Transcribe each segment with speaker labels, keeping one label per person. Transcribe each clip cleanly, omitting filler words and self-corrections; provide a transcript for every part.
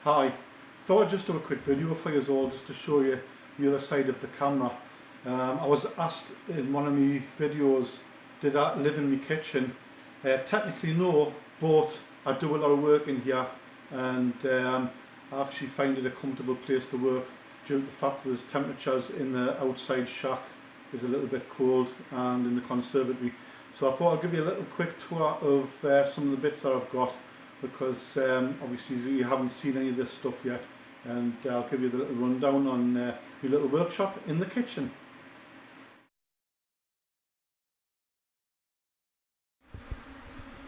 Speaker 1: Hi, thought I'd just do a quick video for you all just to show you the other side of the camera. I was asked in one of my videos, did I live in my kitchen? Technically no, but I do a lot of work in here, and I actually find it a comfortable place to work due to the fact that there's temperatures in the outside shack is a little bit cold, and in the conservatory. So I thought I'd give you a little quick tour of some of the bits that I've got, because obviously you haven't seen any of this stuff yet, and I'll give you the little rundown on your little workshop in the kitchen.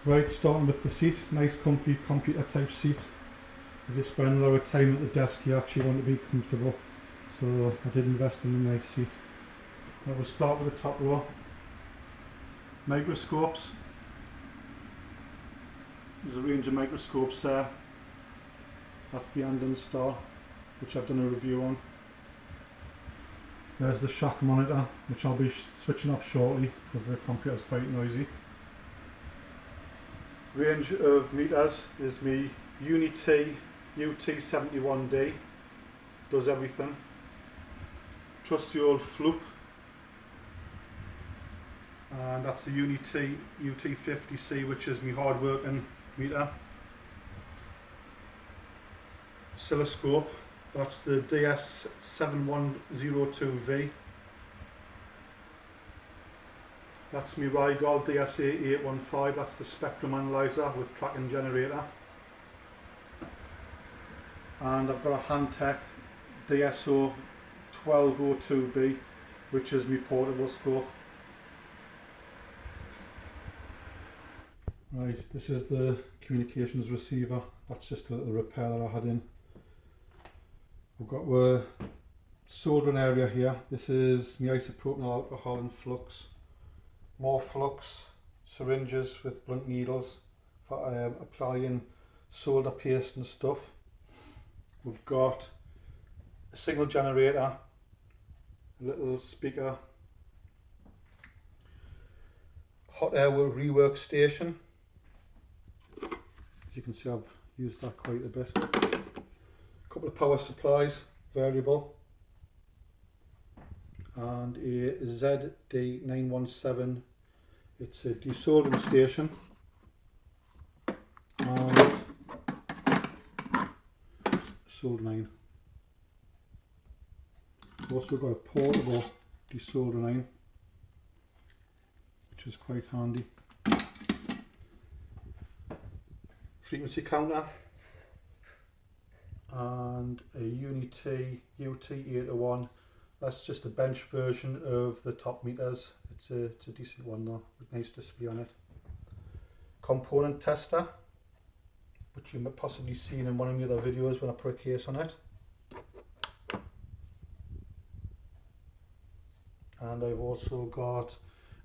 Speaker 1: Right, starting with the seat, nice comfy computer type seat. If you spend a lot of time at the desk you actually want to be comfortable, so I did invest in a nice seat. I will start with the top row. Microscopes. There's a range of microscopes there. That's the Andon Star, which I've done a review on. There's the shack monitor, which I'll be switching off shortly because the computer's quite noisy. Range of meters is my Uni-T UT71D, does everything. Trusty old Fluke, and that's the Uni-T UT50C, which is my hard working meter. Oscilloscope, that's the DS7102V. That's my Rigol DSA815, that's the spectrum analyzer with tracking generator. And I've got a Handtech DSO 1202B, which is my portable scope. Right, this is the communications receiver. That's just a little repair that I had in. We've got a soldering area here. This is my isopropyl alcohol and flux. More flux, syringes with blunt needles for applying solder paste and stuff. We've got a signal generator, a little speaker, hot air rework station. As you can see, I've used that quite a bit. A couple of power supplies, variable, and a ZD917. It's a desoldering station, and soldering iron. I've also got a portable desoldering iron, which is quite handy. Frequency counter, and a Uni-T UT801. That's just a bench version of the top meters. It's a decent one though, with nice display on it. Component tester, which you might possibly seen in one of my other videos when I put a case on it. And I've also got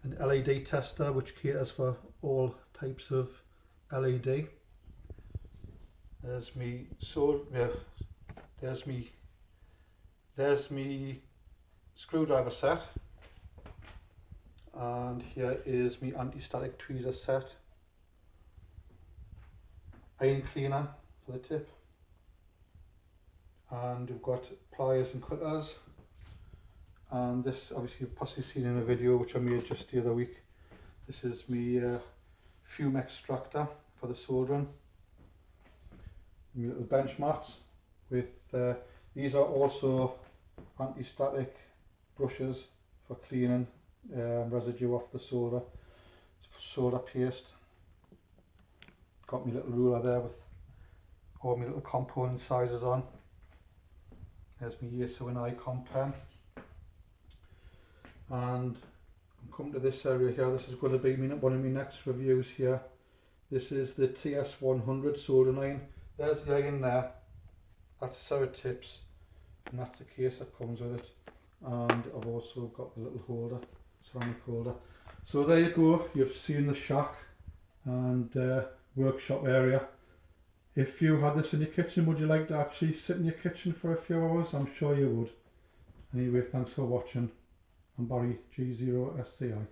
Speaker 1: an LED tester, which caters for all types of LED. There's me there's me screwdriver set, and here is me anti-static tweezer set. Iron cleaner for the tip, and we've got pliers and cutters. And this, obviously you've possibly seen in a video which I made just the other week. This is my fume extractor for the soldering. My little bench mats with these are also anti-static brushes for cleaning residue off the solder, solder paste. Got my little ruler there with all my little component sizes on. There's my Yeso and Icon pen. And I'm coming to this area here. This is going to be one of my next reviews here. This is the TS100 soldering iron. There's the iron there. That's a set of tips, and that's the case that comes with it. And I've also got the little holder, ceramic holder. So there you go. You've seen the shack and workshop area. If you had this in your kitchen, would you like to actually sit in your kitchen for a few hours? I'm sure you would. Anyway, thanks for watching. I'm Barry G0SCI.